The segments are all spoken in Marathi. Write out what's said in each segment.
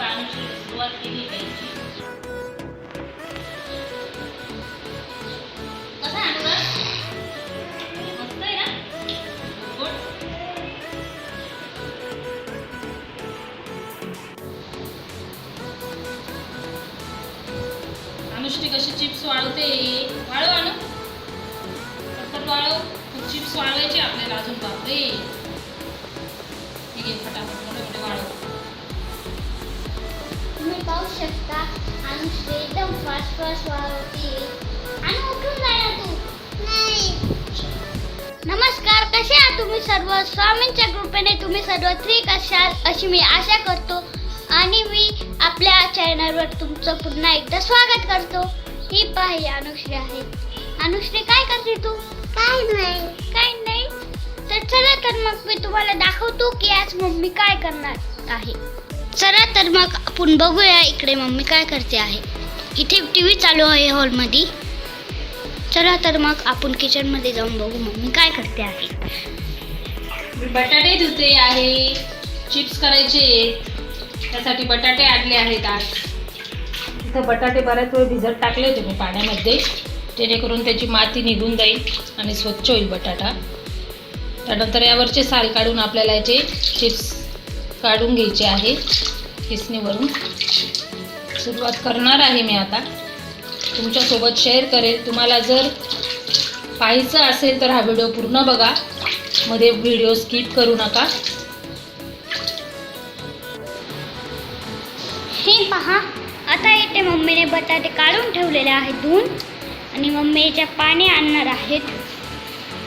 सुरुवात केली पाहिजे. कसं आहे अनुराग? मस्त आहे ना? गुड. अनुश्री कशी चिप्स वाळवते. वाळव आणू पटपट वाळव. चिप्स वाळवायचे आपल्याला अजून. बापरे, हे घे फटाफट मोठे मोठे वाळव. तुम्ही पाहू शकता अनुश्री एकदम फास्ट वाळवते. आणि उठून जाणार तू नाही. नमस्कार, कसे आहात तुम्ही सर्व? स्वामींच्या कृपेने तुम्ही सर्व ठीक असाल अशी मी आशा करतो. आणि मी आपल्या चॅनलवर तुमचं पुन्हा एकदा स्वागत करतो. ही पाही अनुश्री आहे. अनुश्री, काय करते तू? काय नाही. तर चला तर मग मी तुम्हाला दाखवतो की आज मम्मी काय करणार आहे. चला तर मग आपण बघूया इकडे मम्मी काय करते आहे. इथे टीव्ही चालू आहे हॉलमध्ये. चला तर मग आपण किचनमध्ये जाऊन बघू मम्मी काय करते आहे. मी बटाटे धुते आहे. चिप्स करायचे, त्यासाठी बटाटे आणले आहेत. आज इथं बटाटे बऱ्याच वेळ भिजत टाकले होते मी पाण्यामध्ये, जेणेकरून त्याची माती निघून जाईल आणि स्वच्छ होईल बटाटा. त्यानंतर यावरचे साल काढून आपल्याला याचे चिप्स काढून घ्यायचे आहे किसणीवरून. सुरुवात करणार आहे मी आता. तुमच्यासोबत शेअर करेल. तुम्हाला जर पाहायचं असेल तर हा व्हिडिओ पूर्ण बघा, मध्ये व्हिडिओ स्किप करू नका. हे पहा, आता इथे मम्मीने बटाटे काढून ठेवलेले आहेत धुवून. आणि मम्मी याच्या पाणी आणणार आहेत.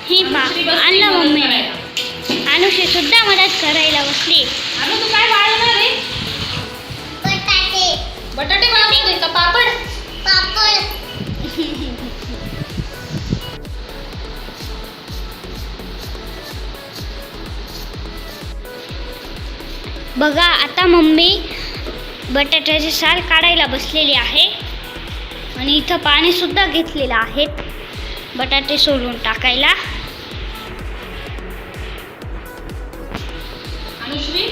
ही पहा, आणलं मम्मीने. अनुश्री सुद्धा मदत करायला बसली. अनु, तू काय वाळवणार आहे? बटाटे वाळवणार आहे का पापड? बघा, आता मम्मी बटाट्याचे साल काढायला बसलेली आहे. आणि इथं पाणी सुद्धा घेतलेलं आहे बटाटे सोलून टाकायला. अनुश्री,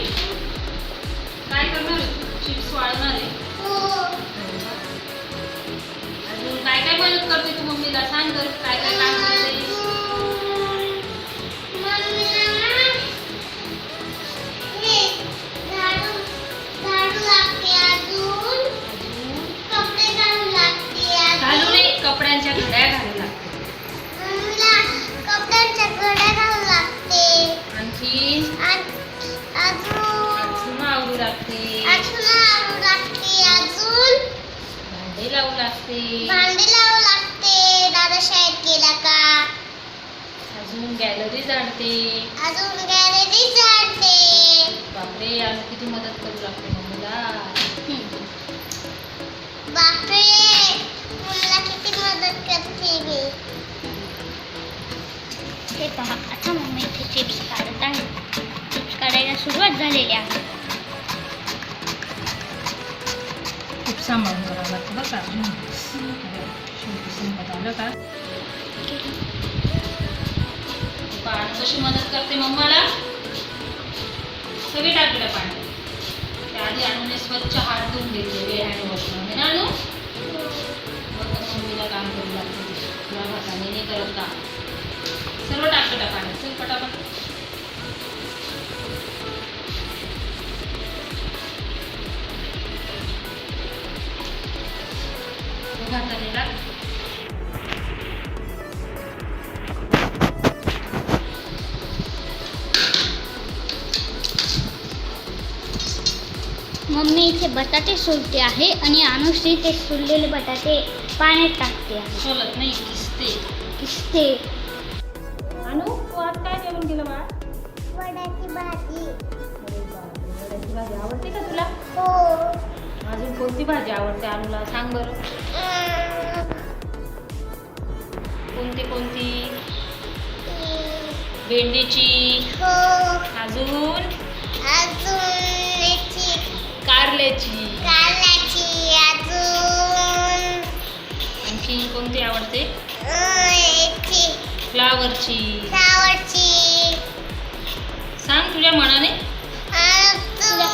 काय करणार आहे? चिप्स वाळवणार आहे. अजून काय काय मदत करते तू मम्मीला? सांग तर, काय काय काम करते? घालू नये, कपड्यांच्या घड्या घालू लागते. आणखी अजून आवडू लागते. भांडे लावू लागते. दादा शाळेत गेला का? अजून गॅलरी जाणते. बापरे, आज किती मदत करू लागते मम्मीला. बापरे, मला किती मदत करते मी. हे पहा, आता मम्मी इथे चिप्स काढत आहे. चिप्स काढायला सुरुवात झालेली आहे. खूप सांभाळून करावं लागतं बरं का. आलं का? पाणी कशी मदत करते मम्माला. सगळे टाकलं पाणी. त्याआधी आणून स्वच्छ हात धुवून घेतलेले हँड वॉशमध्ये ना आणू. मग मम्मीला काम करू लागते. तुला हाताने नाही करत का. सर्व टाकलं पाण्यात. चल पटापट. हाताने लाग. मम्मी इथे बटाटे सोलते आहे आणि अनुश्री ते सोललेले बटाटे पाण्यात टाकते आहे. सोलत नाही, किसते. अनु, तू आज काय जेवण केलं बाळा? वड्याची भाजी. वड्याची भाजी आवडते का तुला? हो. अजून कोणती भाजी आवडते अनुला? सांग बरं. कोणती? भेंडीची. हो. अजून याची. कारल्याची. अजून आणखी कोणती आवडते? याची. फ्लावरची. सांग तुझ्या मनाने. तुला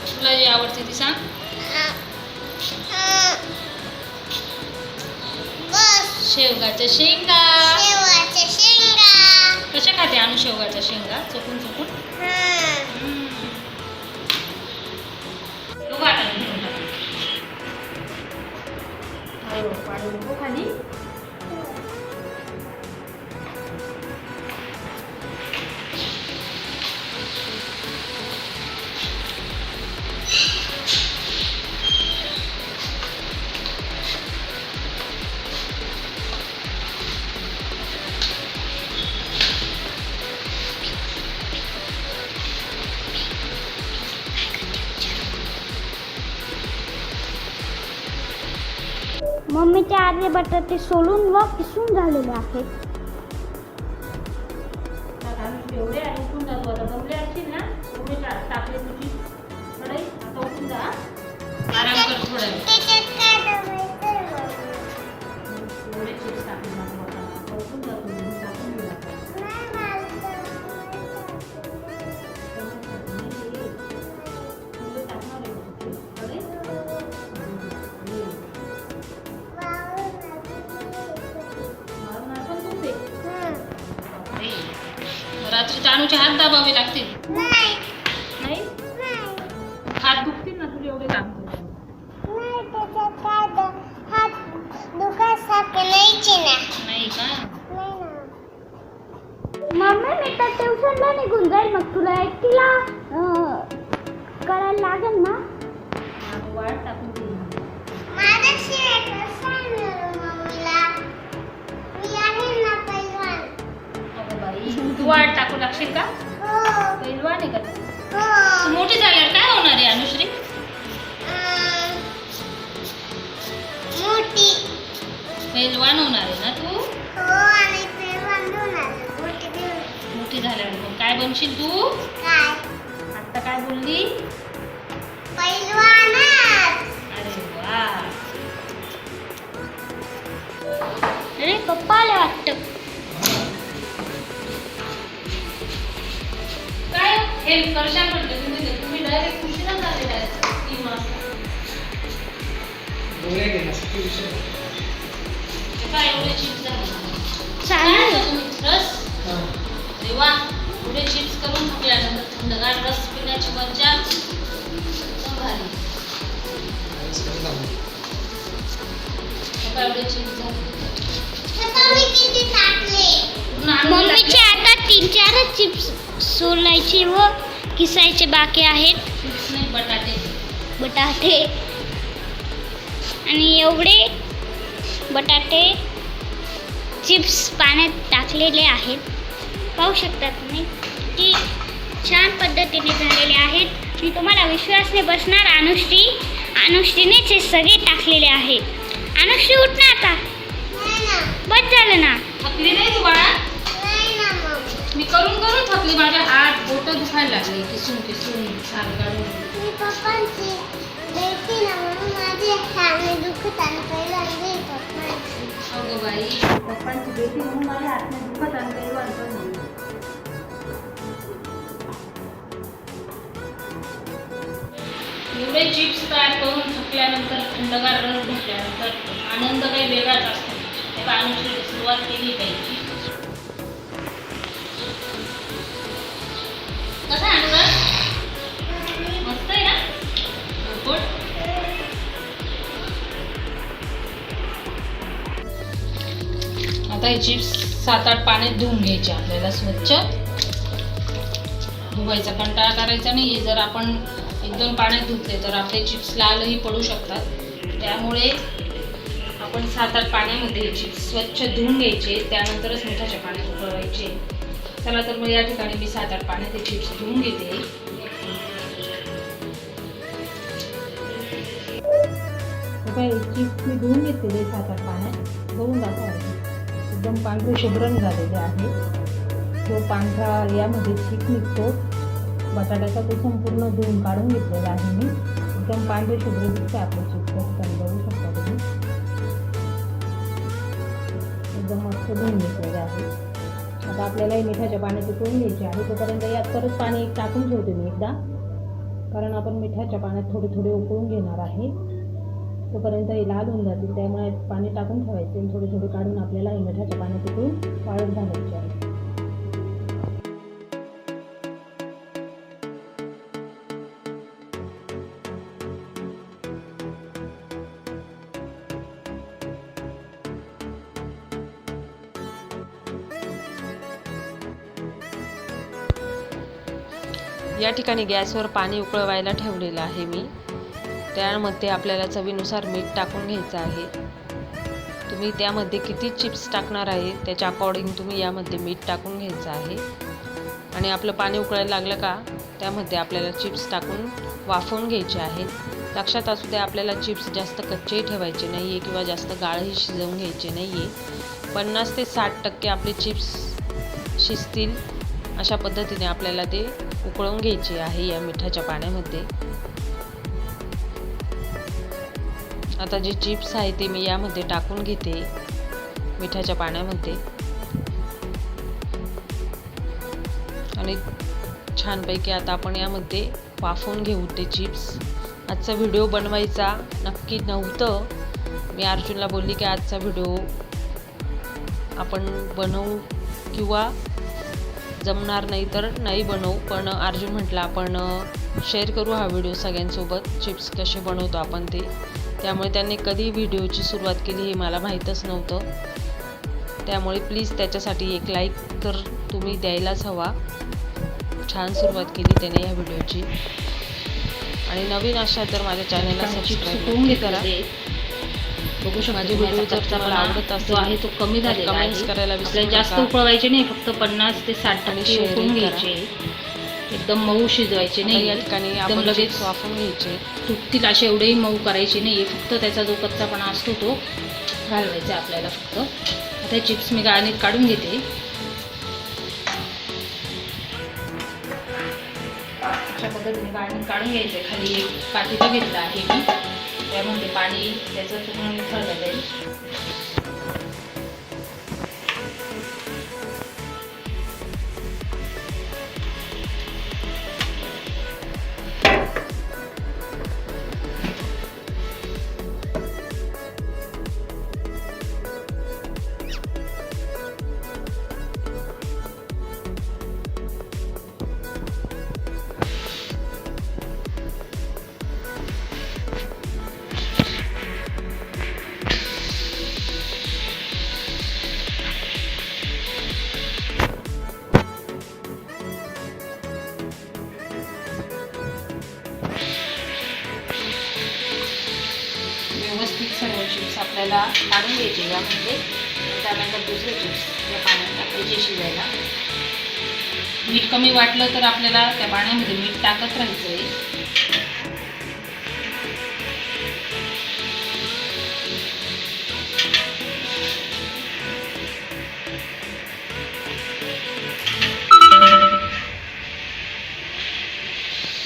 तुला जे आवडते ती सांग. शेवगाच्या शेंगा. कशा खाते आणू शेवगाच्या शेंगा चोकून चोकून. नको आता घेऊन टाक. हो, पाडू नको खाली. मम्मीचे अर्धे बटाटे सोलून व किसून झालेले आहेत. एवढे आहे उठून जातो आता. दमले असतील ना एवढे टाकले तुझी कढई. आता उठून जा, आराम कर थोडा वेळ. एवढे चिप्स टाकले माझ्या बोटाला. आता उठून जा तुम्ही. टाकून देऊ नका. एवढे टाकणार आहे का तू? कढई? मारून आपण तू ते. बापरे. रात्री तानूचे हात दाबावे लागतील. नाही हात दुखतील ना तुला एवढे काम करतो. नाही का? मम्मी मी तर ट्युशनला निघून जाईल, मग तुला एकटीला करायला लागेल ना. वाट टाकून देईल. अगं बाई तू वाट टाकू लागशील का? पैलवान आहे का तू? तू मोठी झाल्यावर काय होणार आहे अनुश्री? पैलवान होणार आहे ना तू? मोठी झाल्यावर मग काय बनशील तू? आता काय बोलली? अरे वा. अरे पप्पा आले वाटतं. काय हेल्प करशाल म्हटलं तुम्ही. तुम्ही डायरेक्ट उशिरा झाले डायरेक्ट 3 वाजता. काय एवढे चिप्स झाले? चालेल. तुम्ही रस. अरे वा. एवढे चिप्स करून थकल्यानंतर थंडगार रस पिण्याची मज्जा एकदम भारी. काय एवढे चिप्स झाले? मम्मीचे आता 3-4 चिप्स सोलायचे व किसायचे बाकी आहेत. चिप्स नाही बटाटे आणि एवढे बटाटे चिप्स पाण्यात टाकलेले आहेत. पाहू शकता तुम्ही की छान पद्धतीने झालेले आहेत. मी तुम्हाला विश्वास नाही बसणार. अनुश्रीनेच हे सगळे टाकलेले आहे. अनुश्री उठ ना आता. बस झालं ना. थकली नाही तू बाळा? मी करून करून थकली. माझे हात बोट दुखायला लागले किसून किसून साल काढून. अगं बाई पप्पांची बेटी म्हणून माझ्या हातने दुखत आणि पैलवान पण नाही. एवढे चिप्स तयार करून थकल्यानंतर थंडगार रस घेतल्यानंतर आनंद काही वेगळाच असतो. तेव्हा अनुश्रीने सुरुवात केली पाहिजे. कसा आहे अनुराग? मस्त आहे ना? गुड. आता हे चिप्स 7-8 पाण्यात धुवून घ्यायचे आपल्याला स्वच्छ. धुवायचा कंटाळा करायचा नाही. जर आपण 1-2 पाण्यात धुतले तर आपले चिप्स लालही पडू शकतात. त्यामुळे आपण 7-8 पाण्यामध्ये चिप्स स्वच्छ धुवून घ्यायचे. त्यानंतरच मिठाच्या पाण्यात उकळवायचे. चला तर मग या ठिकाणी मी 7-8 पाण्यात हे चिप्स धुवून घेते. चिप्स मी धुवून घेतलेले 7-8 पाण्यात. धुवून दाखवा. एकदम पांढरे शुभ्रण झालेले आहे. जो पांढरा यामध्ये चीक निघतो बटाट्याचा तो संपूर्ण धुवून काढून घेतलेला आहे मी. एकदम पांढरे शुभ्र दिसते आपले चिप्स. बघू शकता तुम्ही. एकदम मस्त धुवून घेतलेले आहे. आता आपल्याला मिठाच्या पाण्यात उकळून घ्यायचे आहे. तोपर्यंत यात परत पाणी टाकून ठेवते मी एकदा. कारण आपण मिठाच्या पाण्यात थोडे थोडे उकळून घेणार आहे. तोपर्यंत हे लाल होऊन जातील, त्यामुळे पाणी टाकून ठेवायचे आणि थोडे थोडे काढून आपल्याला हे मिठाच्या पाण्यात उकळून वाळत घालायचे आहे. या ठिकाणी गॅसवर पाणी उकळवायला ठेवलेलं आहे मी. त्यामध्ये आपल्याला चवीनुसार मीठ टाकून घ्यायचं आहे. तुम्ही त्यामध्ये किती चिप्स टाकणार आहे त्याच्या अकॉर्डिंग तुम्ही यामध्ये मीठ टाकून घ्यायचं आहे. आणि आपलं पाणी उकळायला लागलं का त्यामध्ये आपल्याला चिप्स टाकून वाफवून घ्यायचे आहे. लक्षात असू द्या, आपल्याला चिप्स जास्त कच्चेही ठेवायचे नाही आहे किंवा जास्त गाळही शिजवून घ्यायचे नाही आहे. 50 ते 60% आपले चिप्स शिजतील अशा पद्धतीने आपल्याला ते उकळून घ्यायचे आहे या मिठाच्या पाण्यामध्ये. आता जे चिप्स आहे ते मी यामध्ये टाकून घेते मिठाच्या पाण्यामध्ये आणि छानपैकी आता आपण यामध्ये वाफवून घेऊ ते चिप्स. आजचा व्हिडिओ बनवायचा नक्की नव्हतं. मी अर्जुनला बोलली की आजचा व्हिडिओ आपण बनवू किंवा जमणार नाही तर नाही बनवू, पण अर्जुन म्हटलं आपण शेअर करू हा व्हिडिओ सगळ्यांसोबत, चिप्स कसे बनवतो आपण ते. त्यामुळे त्यांनी कधी व्हिडिओची सुरुवात केली हे मला माहीतच नव्हतं. त्यामुळे प्लीज त्याच्यासाठी एक लाईक तर तुम्ही द्यायलाच हवा. छान सुरुवात केली त्याने या व्हिडिओची. आणि नवीन अशा तर माझ्या चॅनलला सबस्क्राईब करा. बघू शकता माझे व्हिडिओ जर तुम्हाला आवडत असेल आहे तो कमी झालेला आहे. कमेंट्स करायला विसरू आपल्याला जास्त नका. उकळवायचे नाही, फक्त 50 ते 60% शेअरिंग उकळून करा. घ्यायचे. एकदम मऊ शिजवायचे आता नाही. या ठिकाणी एकदम आपण लगेच चिप्स वाफवून घ्यायचे. तुटतील असे एवढेही मऊ करायचे नाही. फक्त त्याचा जो कच्चापणा असतो तो घालवायचा आपल्याला फक्त. आता चिप्स मी गाळणीत काढून घेते. अशा पद्धतीने गाळणीत काढून घ्यायचे. खाली एक पातेलं घेतलं आहे मी, त्यामध्ये पाणी त्याचं पूर्ण निथळलं जाईल. व्यवस्थित सर्व चिप्स आपल्याला काढून घ्यायचे यामध्ये. त्यानंतर दुसरे चिप्स त्या पाण्यात टाकायचे शिजायला. मीठ कमी वाटलं तर आपल्याला त्या पाण्यामध्ये मीठ टाकत राहायचं आहे.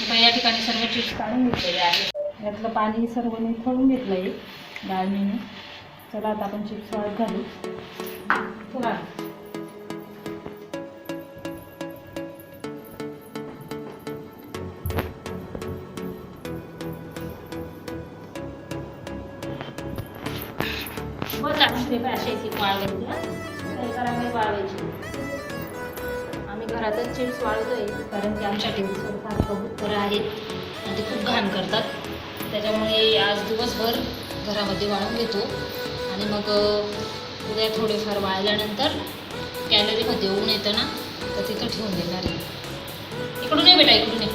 आता या ठिकाणी सर्व चिप्स काढून घेतलेले आहेत. यातलं पाणी सर्व निथळून घेतलं आहे गाळणीने. चला आता आपण चिप्स वाळत घालू. चला बस असे वाळवायची. वाळवायची आम्ही घरातच चिप्स वाळवतोय, कारण की आमच्या टेरेसवर फार कबूतर आहेत आणि ते खूप घाण करतात. त्याच्यामुळे आज दिवसभर घरामध्ये वाळवून घेतो आणि मग उद्या थोडेफार वाळल्यानंतर गॅलरीमध्ये ऊन येतं ना तर तिथं ठेवून देणार आहे. इकडून ये बेटा, इकडून ये.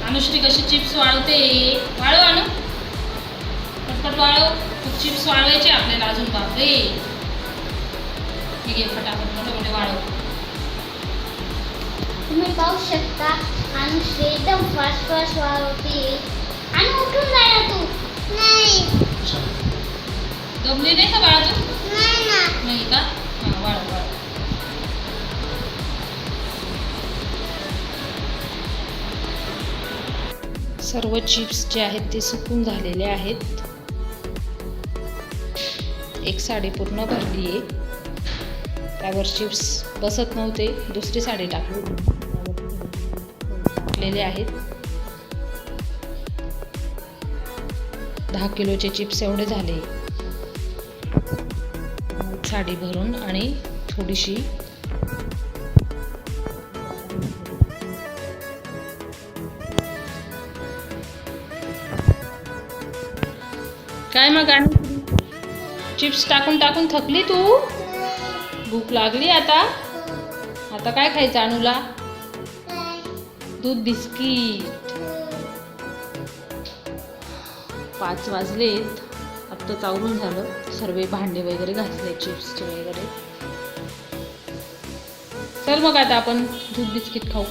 अनुश्री कशी चिप्स वाळवते. वाळव आणू, पटपट वाळव. खूप चिप्स वाळवायचे आपल्याला अजून. बापरे, हे घे फटाफट मोठे वाळव. तुम्ही पाहू शकता अनुश्री एकदम फास्ट फास्ट वाळवते. आणि उठून जायला तू नाही. दमली नाही का बाळा तू? नाही ना. नाही का? हां, वाळव वाळव. सर्व चिप्स जे आहेत ते सुकून झालेले आहेत. एक साडी पूर्ण भरली आहे. त्यावर चिप्स बसत नव्हते, दुसरी साडी टाकलेले आहेत. 10 किलोचे चिप्स एवढे झाले. साडी भरून आणि थोडीशी काय मग चिप्स टाकून टाकून थकली तू? भूक लागली आता? आता काय खायचं अनुला? दूध बिस्किट. 5 वाजलेत. आत्ताच आवरून झालं. सर्व भांडे वगैरे घासले चिप्सचे वगैरे. चल मग आता आपण दूध बिस्किट खाऊ.